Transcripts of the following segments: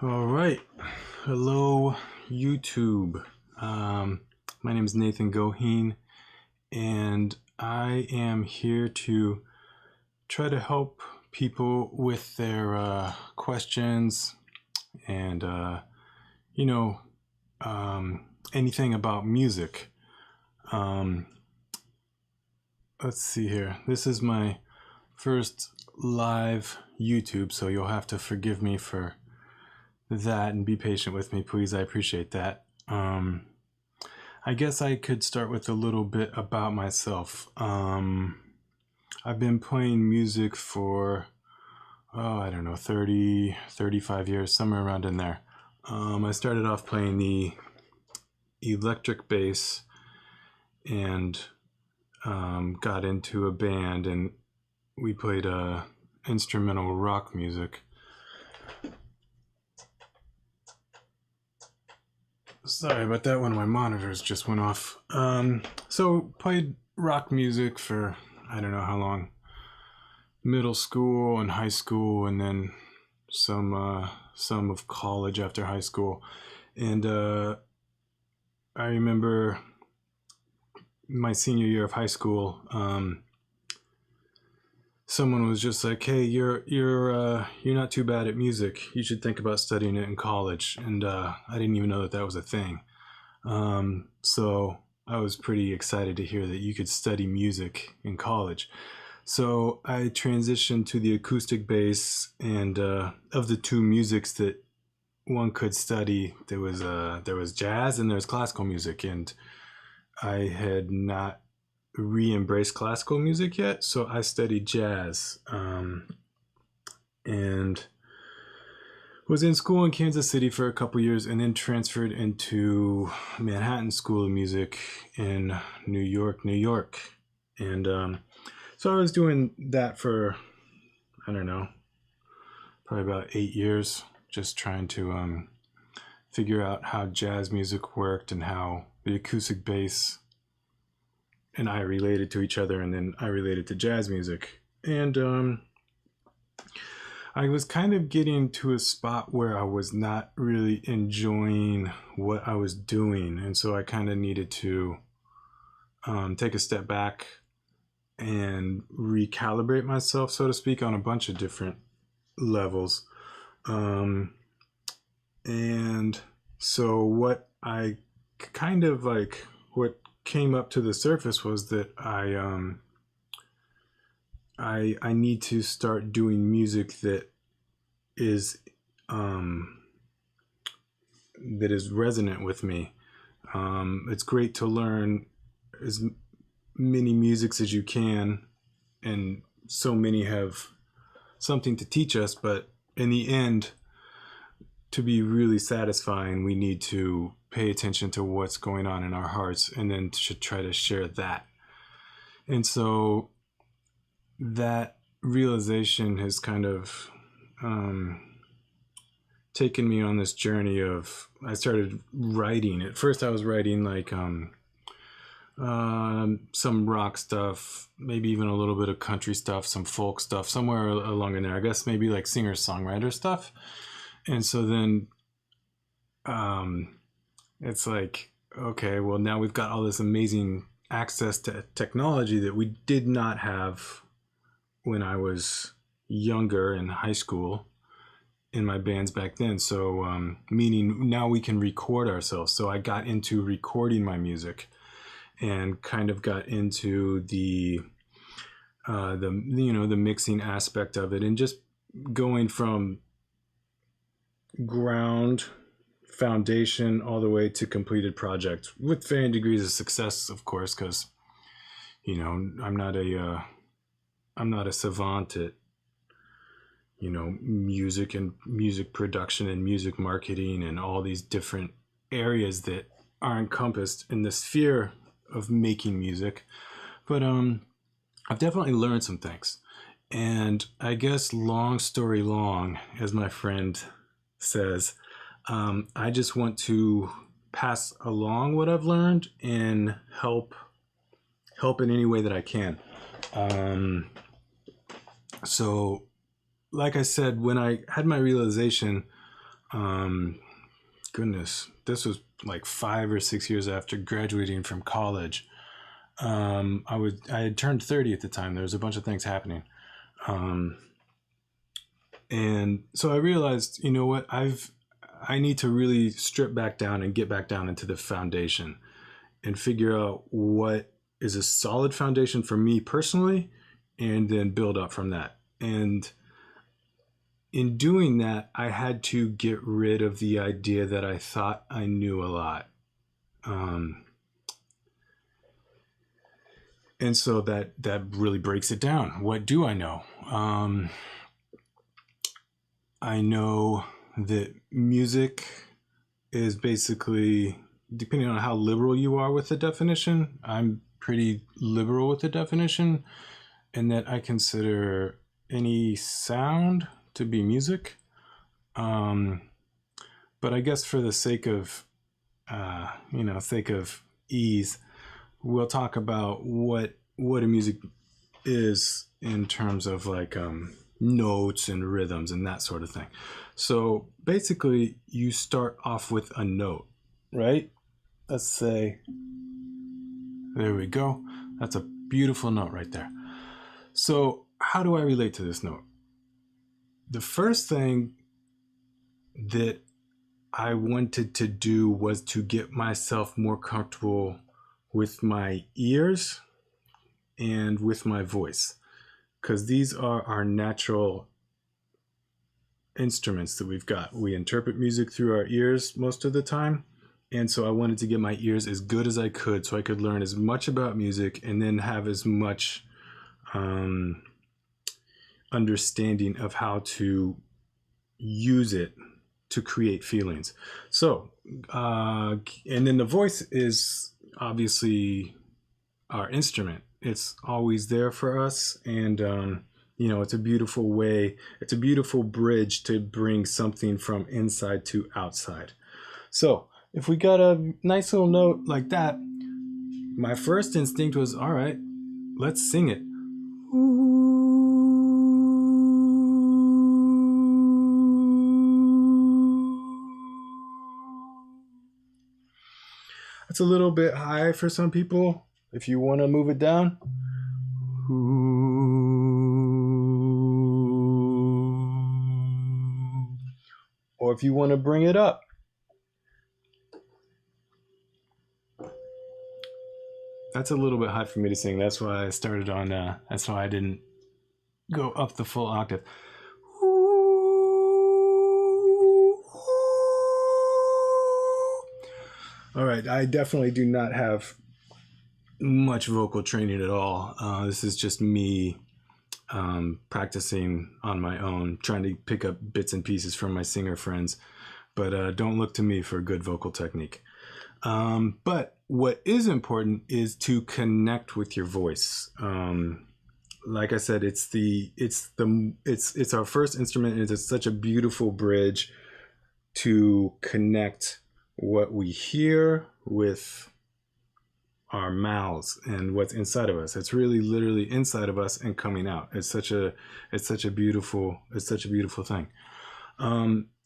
All right. Hello, YouTube. My name is Nathan Goheen, and I am here to try to help people with their questions and, you know, anything about music. Let's see here. This is my first live YouTube, so you'll have to forgive me for that and be patient with me, please. I appreciate that. I guess I could start with a little bit about myself. I've been playing music for, I don't know, 30, 35 years, somewhere around in there. I started off playing the electric bass and got into a band, and we played instrumental rock music. Sorry about that, one of my monitors just went off. So played rock music for I don't know how long. Middle school and high school, and then some of college after high school. And I remember my senior year of high school, someone was just like, "Hey, you're not too bad at music. You should think about studying it in college." And I didn't even know that was a thing. So I was pretty excited to hear that you could study music in college. So I transitioned to the acoustic bass, and of the two musics that one could study, there was jazz and there was classical music, and I had not re-embraced classical music yet, so I studied jazz, and was in school in Kansas City for a couple years, and then transferred into Manhattan School of Music in New York. And so I was doing that for, I don't know, probably about 8 years, just trying to figure out how jazz music worked and how the acoustic bass and I related to each other, and then I related to jazz music. And I was kind of getting to a spot where I was not really enjoying what I was doing, and so I kind of needed to take a step back and recalibrate myself, so to speak, on a bunch of different levels. And so what I kind of like, what came up to the surface was that I need to start doing music that is resonant with me. It's great to learn as many musics as you can, and so many have something to teach us, but in the end, to be really satisfying, we need to pay attention to what's going on in our hearts, and then should try to share that. And so that realization has kind of taken me on this journey of, I started writing. At first I was writing like some rock stuff, maybe even a little bit of country stuff, some folk stuff, somewhere along in there. I guess maybe like singer-songwriter stuff. And so then it's like, okay, well, now we've got all this amazing access to technology that we did not have when I was younger in high school in my bands back then. So meaning now we can record ourselves. So I got into recording my music and kind of got into the mixing aspect of it, and just going from ground foundation all the way to completed project with varying degrees of success, of course, because I'm not a savant at music and music production and music marketing and all these different areas that are encompassed in the sphere of making music. But I've definitely learned some things, and I guess long story long, as my friend says, I just want to pass along what I've learned and help in any way that I can. So like I said, when I had my realization, um, goodness, this was like 5 or 6 years after graduating from college. I had turned 30 at the time. There was a bunch of things happening. Um, and so I realized, you know what, I need to really strip back down and get back down into the foundation and figure out what is a solid foundation for me personally, and then build up from that. And in doing that, I had to get rid of the idea that I thought I knew a lot. Um, and so that really breaks it down. What do I know? I know that music is basically, depending on how liberal you are with the definition, I'm pretty liberal with the definition, in that I consider any sound to be music. Um, but I guess for the sake of ease, we'll talk about what a music is in terms of like notes and rhythms and that sort of thing. So basically, you start off with a note, right? Let's say, there we go. That's a beautiful note right there. So, how do I relate to this note? The first thing that I wanted to do was to get myself more comfortable with my ears and with my voice, because these are our natural instruments that we've got. We interpret music through our ears most of the time. And so I wanted to get my ears as good as I could so I could learn as much about music and then have as much um, understanding of how to use it to create feelings. So, and then the voice is obviously our instrument. It's always there for us. And, it's a beautiful way, it's a beautiful bridge to bring something from inside to outside. So, if we got a nice little note like that, my first instinct was, all right, let's sing it. That's a little bit high for some people. If you want to move it down. Or if you want to bring it up. That's a little bit high for me to sing. That's why I started on, that's why I didn't go up the full octave. All right, I definitely do not have much vocal training at all. This is just me practicing on my own, trying to pick up bits and pieces from my singer friends. But don't look to me for good vocal technique. But what is important is to connect with your voice. Like I said, it's our first instrument, and it's such a beautiful bridge to connect what we hear with our mouths and what's inside of us. It's really literally inside of us and coming out. It's such a beautiful thing.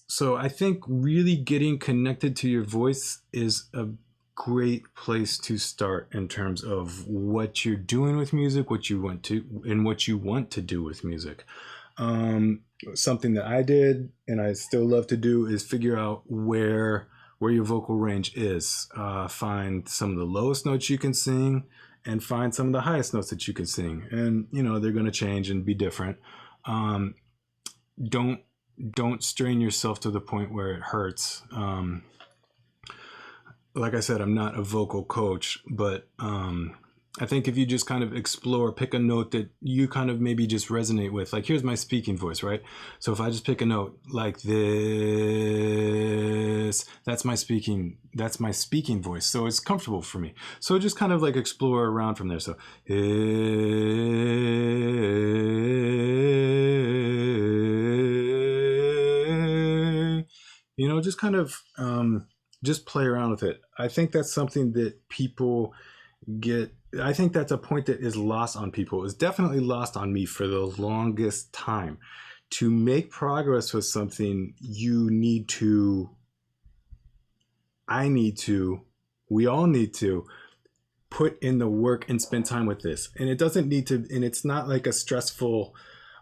So I think really getting connected to your voice is a great place to start in terms of what you're doing with music, what you want to do with music. Something that I did and I still love to do is figure out where your vocal range is. Find some of the lowest notes you can sing and find some of the highest notes that you can sing. And, they're going to change and be different. Don't strain yourself to the point where it hurts. Like I said, I'm not a vocal coach, but I think if you just kind of explore, pick a note that you kind of maybe just resonate with. Like, here's my speaking voice, right? So if I just pick a note like this, that's my speaking voice. So it's comfortable for me. So just kind of like explore around from there. So just kind of just play around with it. I think that's something that people get. I think that's a point that is lost on people. It's definitely lost on me for the longest time, to make progress with something, we all need to put in the work and spend time with this. And it doesn't need to, and it's not like a stressful,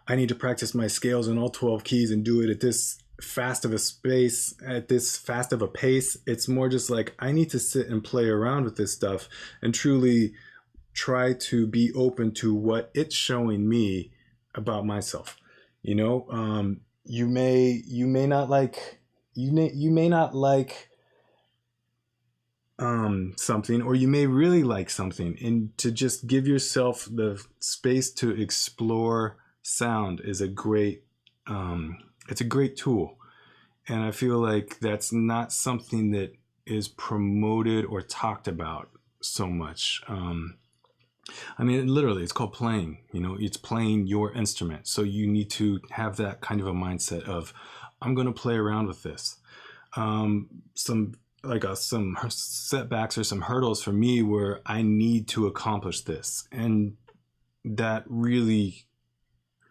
I need to practice my scales in all 12 keys and do it at this fast of a space, at this fast of a pace. It's more just like, I need to sit and play around with this stuff and truly try to be open to what it's showing me about myself. You know, you may not like, you may not like something, or you may really like something, and to just give yourself the space to explore sound is a great it's a great tool. And I feel like that's not something that is promoted or talked about so much. I mean, literally, it's called playing. You know, it's playing your instrument. So you need to have that kind of a mindset of, I'm going to play around with this. Some setbacks or some hurdles for me where I need to accomplish this, and that really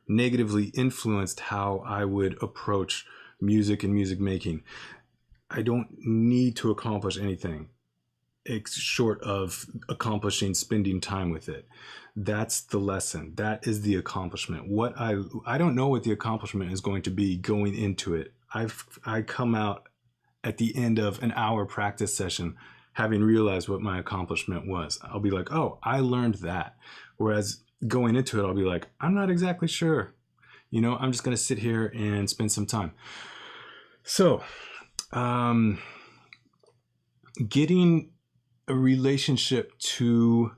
negatively influenced how I would approach music and music making. I don't need to accomplish anything short of accomplishing spending time with it. That's the lesson. That is the accomplishment. What I don't know what the accomplishment is going to be going into it. I come out at the end of an hour practice session having realized what my accomplishment was. I'll be like, oh, I learned that. Whereas going into it, I'll be like, I'm not exactly sure. You know, I'm just going to sit here and spend some time. So, getting a relationship to,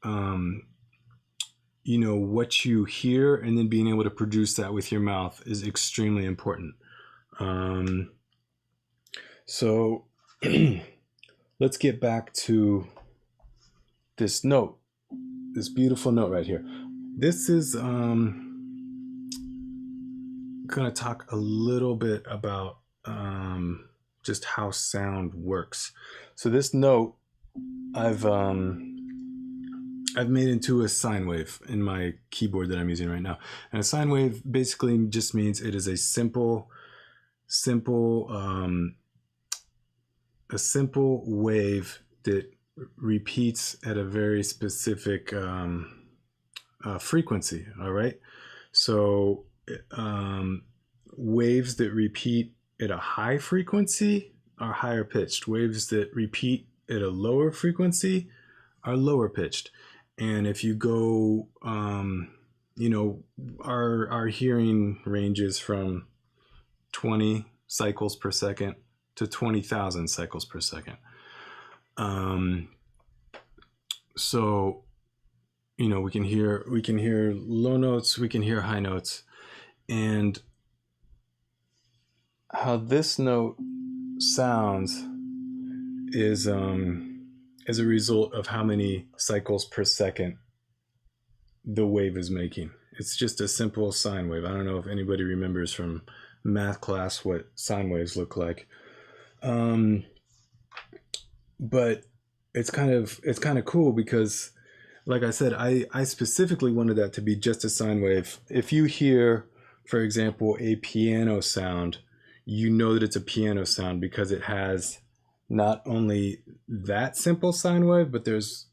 you know, what you hear, and then being able to produce that with your mouth is extremely important. So let's get back to this note, this beautiful note right here. This is going to talk a little bit about just how sound works. So this note I've made into a sine wave in my keyboard that I'm using right now. And a sine wave basically just means it is a simple wave that repeats at a very specific frequency. All right. So waves that repeat at a high frequency are higher pitched. Waves that repeat at a lower frequency are lower pitched. And if you go, you know, our hearing ranges from 20 cycles per second to 20,000 cycles per second. So, you know, we can hear low notes, we can hear high notes, and how this note sounds is as a result of how many cycles per second the wave is making. It's just a simple sine wave. I don't know if anybody remembers from math class what sine waves look like. But it's kind of cool because, like I said, I specifically wanted that to be just a sine wave. If you hear, for example, a piano sound, you know that it's a piano sound because it has not only that simple sine wave, but there's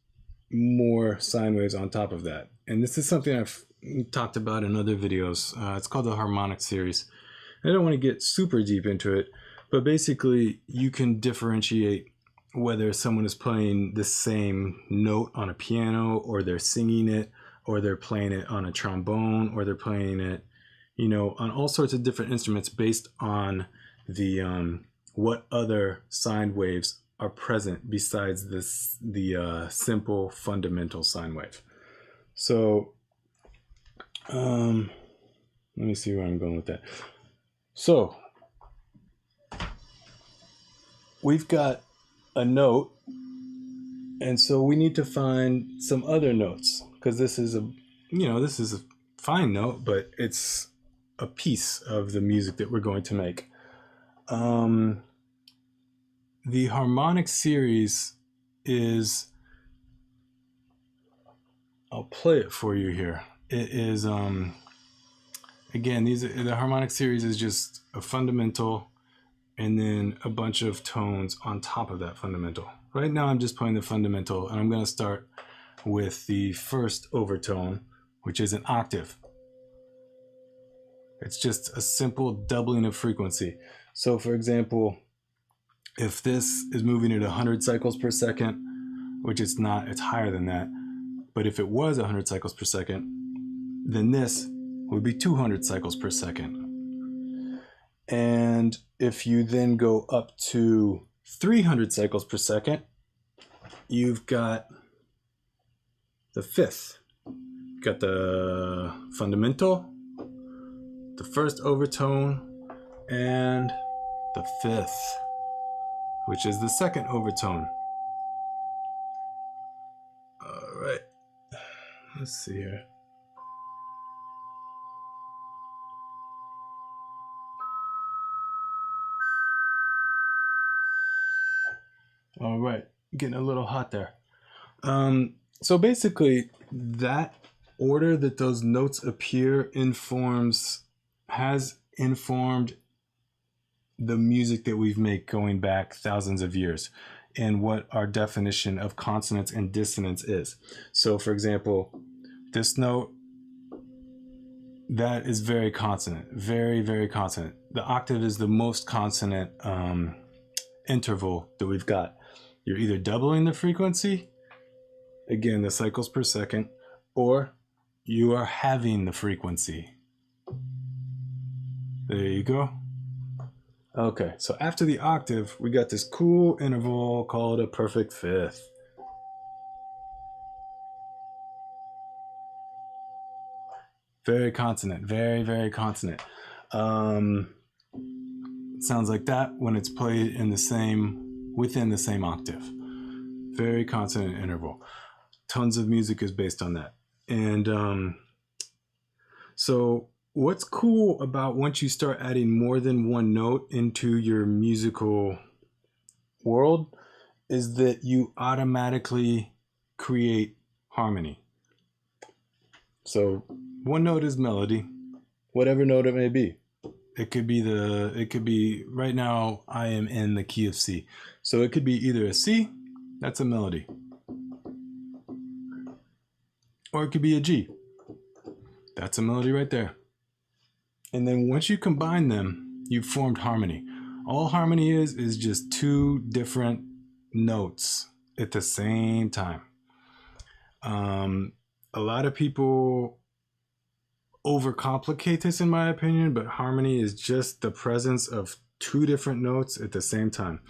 more sine waves on top of that. And this is something I've talked about in other videos. It's called the harmonic series. I don't want to get super deep into it, but basically you can differentiate whether someone is playing the same note on a piano, or they're singing it, or they're playing it on a trombone, or they're playing it, you know, on all sorts of different instruments based on the what other sine waves are present besides the simple fundamental sine wave. So let me see where I'm going with that. So we've got a note, and so we need to find some other notes, because this is a fine note, but it's a piece of the music that we're going to make. The harmonic series is, I'll play it for you here. It is Again, the harmonic series is just a fundamental and then a bunch of tones on top of that fundamental. Right now I'm just playing the fundamental, and I'm going to start with the first overtone, which is an octave. It's just a simple doubling of frequency. So for example, if this is moving at 100 cycles per second, which it's not, it's higher than that, but if it was 100 cycles per second, then this would be 200 cycles per second. And if you then go up to 300 cycles per second, you've got the fifth. You've got the fundamental, the first overtone, and the fifth, which is the second overtone. All right, let's see here. All right, getting a little hot there. So basically, that order that those notes appear has informed the music that we've made going back thousands of years, and what our definition of consonance and dissonance is. So for example, this note, that is very consonant, very, very consonant. The octave is the most consonant interval that we've got. You're either doubling the frequency, again, the cycles per second, or you are halving the frequency. There you go. Okay, so after the octave, we got this cool interval called a perfect fifth. Very consonant, very, very consonant. It sounds like that when it's played within the same octave. Very consonant interval. Tons of music is based on that. And so what's cool about once you start adding more than one note into your musical world is that you automatically create harmony. So one note is melody, whatever note it may be. It could be right now I am in the key of C. So it could be either a C, that's a melody. Or it could be a G. That's a melody right there. And then once you combine them, you've formed harmony. All harmony is just two different notes at the same time. A lot of people overcomplicate this, in my opinion, but harmony is just the presence of two different notes at the same time.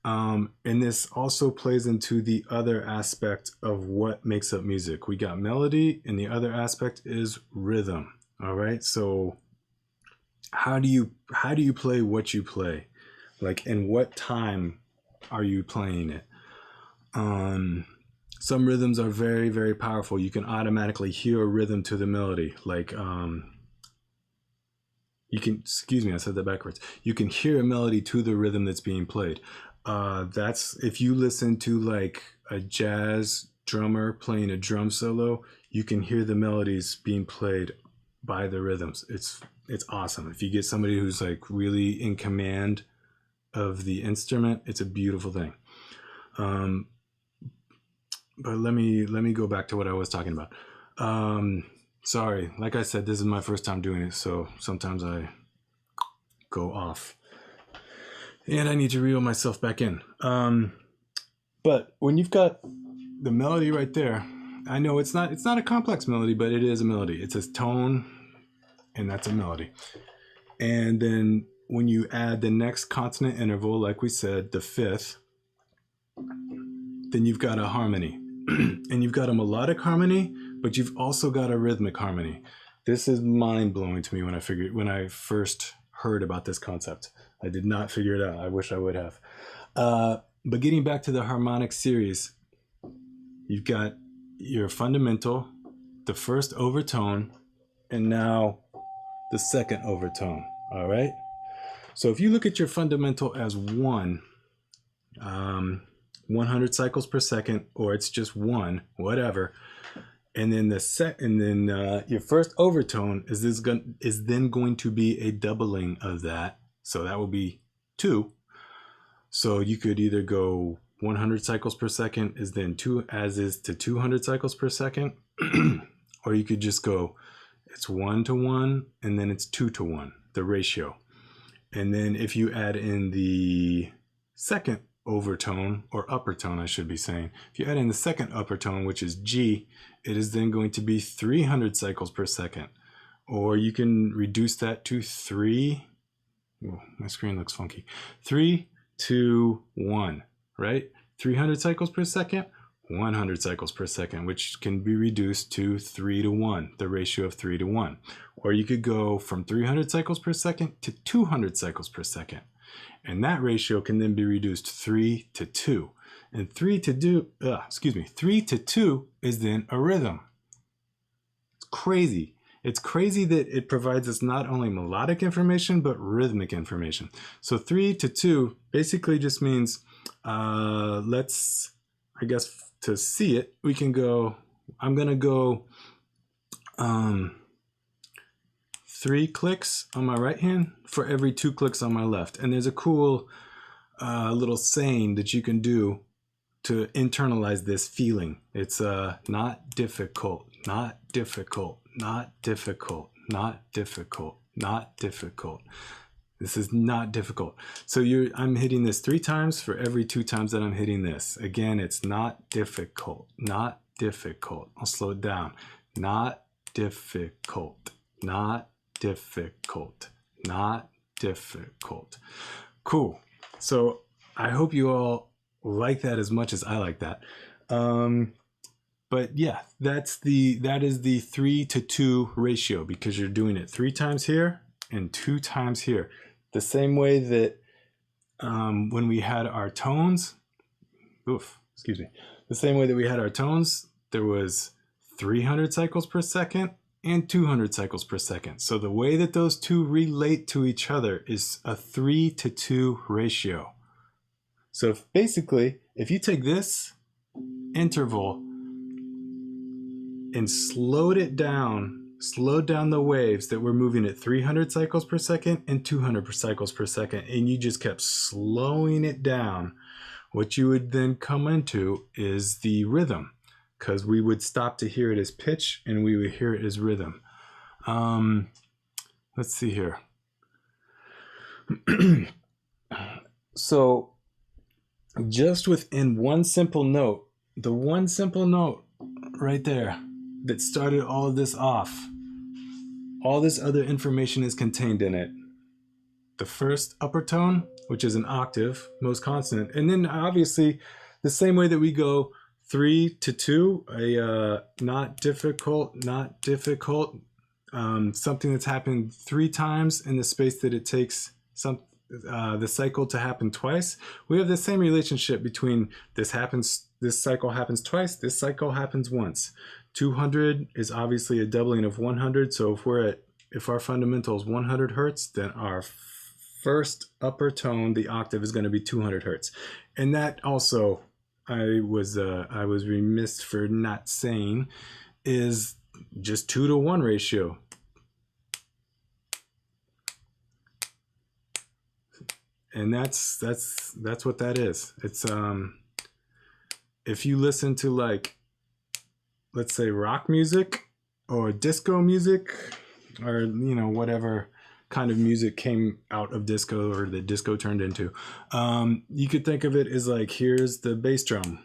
And this also plays into the other aspect of what makes up music. We got melody, and the other aspect is rhythm. All right, so how do you play what you play? Like, in what time are you playing it? Some rhythms are very, very powerful. You can automatically hear a rhythm to the melody. Like, excuse me, I said that backwards. You can hear a melody to the rhythm that's being played. That's, if you listen to like a jazz drummer playing a drum solo, you can hear the melodies being played by the rhythms. It's awesome. If you get somebody who's like really in command of the instrument, it's a beautiful thing. But let me go back to what I was talking about. Sorry, like I said, this is my first time doing it, so sometimes I go off. And I need to reel myself back in. But when you've got the melody right there, I know it's not a complex melody, but it is a melody. It's a tone, and that's a melody. And then when you add the next consonant interval, like we said, the fifth, then you've got a harmony. And you've got a melodic harmony, but you've also got a rhythmic harmony. This is mind-blowing to me when I first heard about this concept. I did not figure it out. I wish I would have. But getting back to the harmonic series, you've got your fundamental, the first overtone, and now the second overtone. All right? So if you look at your fundamental as 100 cycles per second, or it's just 1, whatever, And then your first overtone is then going to be a doubling of that. So that will be 2. So you could either go 100 cycles per second is then 2 as is to 200 cycles per second, or you could just go it's 1 to 1 and then it's 2 to 1, the ratio. And then if you add in the second overtone, or upper tone, I should be saying, if you add in the second upper tone, which is G, it is then going to be 300 cycles per second. Or you can reduce that to 3. Oh, my screen looks funky. 3, 2, 1, right? 300 cycles per second, 100 cycles per second, which can be reduced to 3 to 1, the ratio of 3 to 1. Or you could go from 300 cycles per second to 200 cycles per second. And that ratio can then be reduced 3 to 2. And 3 to 2 is then a rhythm. It's crazy. It's crazy that it provides us not only melodic information, but rhythmic information. So 3 to 2 basically just means, I guess to see it, we can go, I'm going to go 3 clicks on my right hand for every 2 clicks on my left. And there's a cool little saying that you can do to internalize this feeling. It's not difficult, not difficult, not difficult, not difficult, not difficult. This is not difficult. So I'm hitting this 3 times for every 2 times that I'm hitting this. Again, it's not difficult, not difficult. I'll slow it down. Not difficult, not difficult, not difficult. Cool. So I hope you all like that as much as I like that. But yeah, that is the 3 to 2 ratio, because you're doing it 3 times here and 2 times here. The same way that when we had our tones, the same way that we had our tones, there was 300 cycles per second and 200 cycles per second. So the way that those two relate to each other is a 3 to 2 ratio. So basically, if you take this interval and slowed down the waves that were moving at 300 cycles per second and 200 cycles per second, and you just kept slowing it down, what you would then come into is the rhythm, because we would stop to hear it as pitch and we would hear it as rhythm. Let's see here. So just within one simple note, the one simple note right there that started all of this off, all this other information is contained in it. The first upper tone, which is an octave, most consonant, and then obviously the same way that we go 3 to 2, not difficult, not difficult, something that's happened 3 times in the space that it takes the cycle to happen twice. We have the same relationship between this cycle happens twice, this cycle happens once. 200 is obviously a doubling of 100. So if our fundamental is 100 hertz, then our first upper tone, the octave, is going to be 200 hertz. And that also, I was remiss for not saying, is just 2 to 1 ratio. And that's what that is. It's if you listen to, like, let's say rock music or disco music, or whatever kind of music came out of disco or that disco turned into, you could think of it as like, here's the bass drum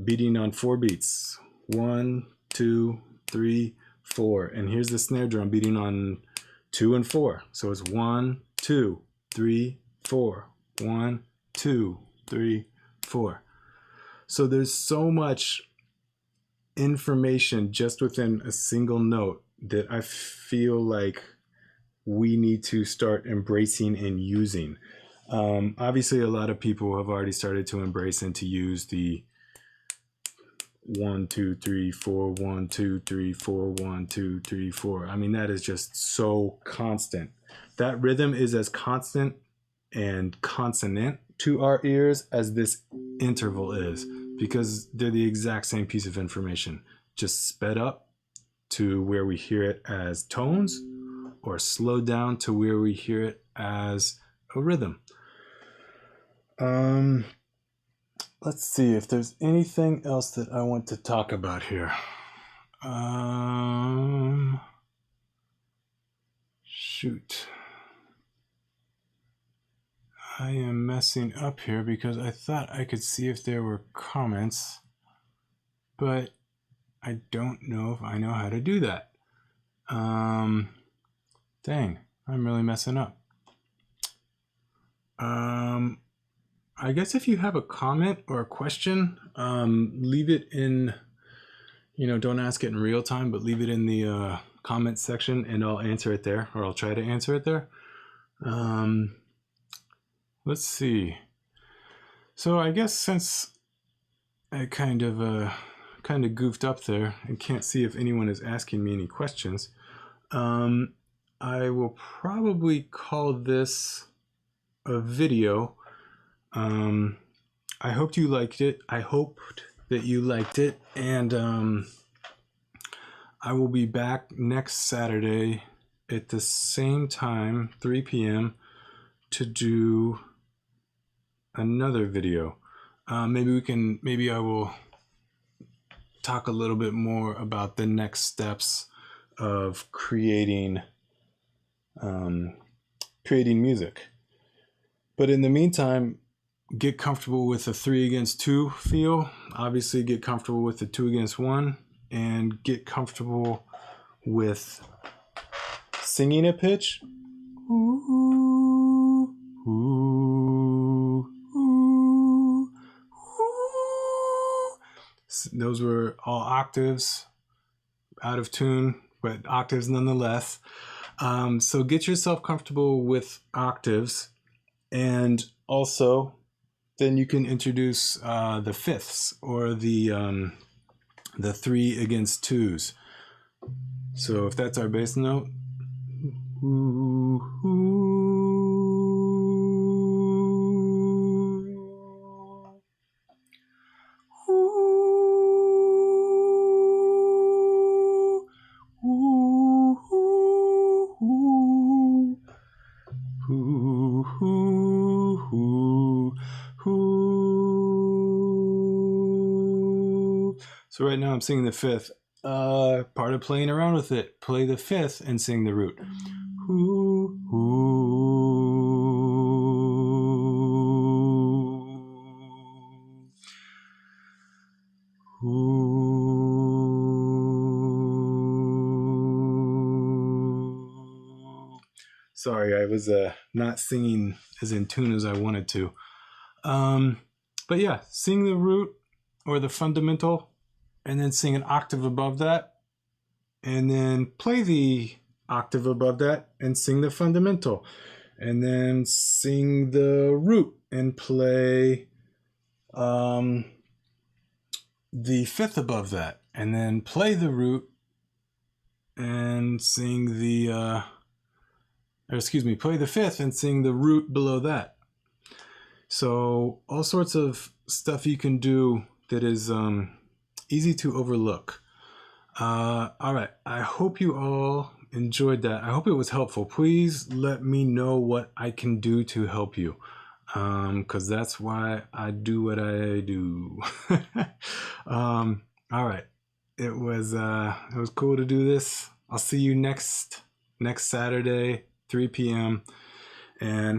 beating on 4 beats, 1, 2, 3, 4, and here's the snare drum beating on 2 and 4. So it's 1, 2, 3, 4, 1, 2, 3, 4. So there's so much information just within a single note that I feel like we need to start embracing and using. Obviously, a lot of people have already started to embrace and to use the 1, 2, 3, 4, 1, 2, 3, 4, 1, 2, 3, 4. I mean, that is just so constant. That rhythm is as constant and consonant to our ears as this interval is, because they're the exact same piece of information, just sped up to where we hear it as tones, or slow down to where we hear it as a rhythm. Let's see if there's anything else that I want to talk about here. Shoot. I am messing up here because I thought I could see if there were comments, but I don't know if I know how to do that. Dang, I'm really messing up. I guess if you have a comment or a question, leave it in, don't ask it in real time, but leave it in the comment section and I'll answer it there, or I'll try to answer it there. Let's see. So I guess since I kind of goofed up there and can't see if anyone is asking me any questions, I will probably call this a video. I hoped you liked it. I hoped that you liked it, and I will be back next Saturday at the same time, 3 p.m. to do another video. Maybe I will talk a little bit more about the next steps of creating music. But in the meantime, get comfortable with the 3 against 2 feel. Obviously get comfortable with the 2 against 1, and get comfortable with singing a pitch. Ooh, ooh, ooh, ooh. Those were all octaves, out of tune, but octaves nonetheless. So get yourself comfortable with octaves, and also then you can introduce the fifths, or the 3 against 2s. So if that's our bass note, ooh, ooh, so right now I'm singing the 5th. Part of playing around with it, play the 5th and sing the root. Ooh, ooh, ooh. Sorry, I was not singing as in tune as I wanted to. But yeah, sing the root or the fundamental, and then sing an octave above that, and then play the octave above that and sing the fundamental, and then sing the root and play the 5th above that, and then play the root and sing the play the 5th and sing the root below that. So all sorts of stuff you can do that is easy to overlook. All right, I hope you all enjoyed that. I hope it was helpful. Please let me know what I can do to help you, because that's why I do what I do. All right, it was cool to do this. I'll see you next Saturday, 3 p.m. and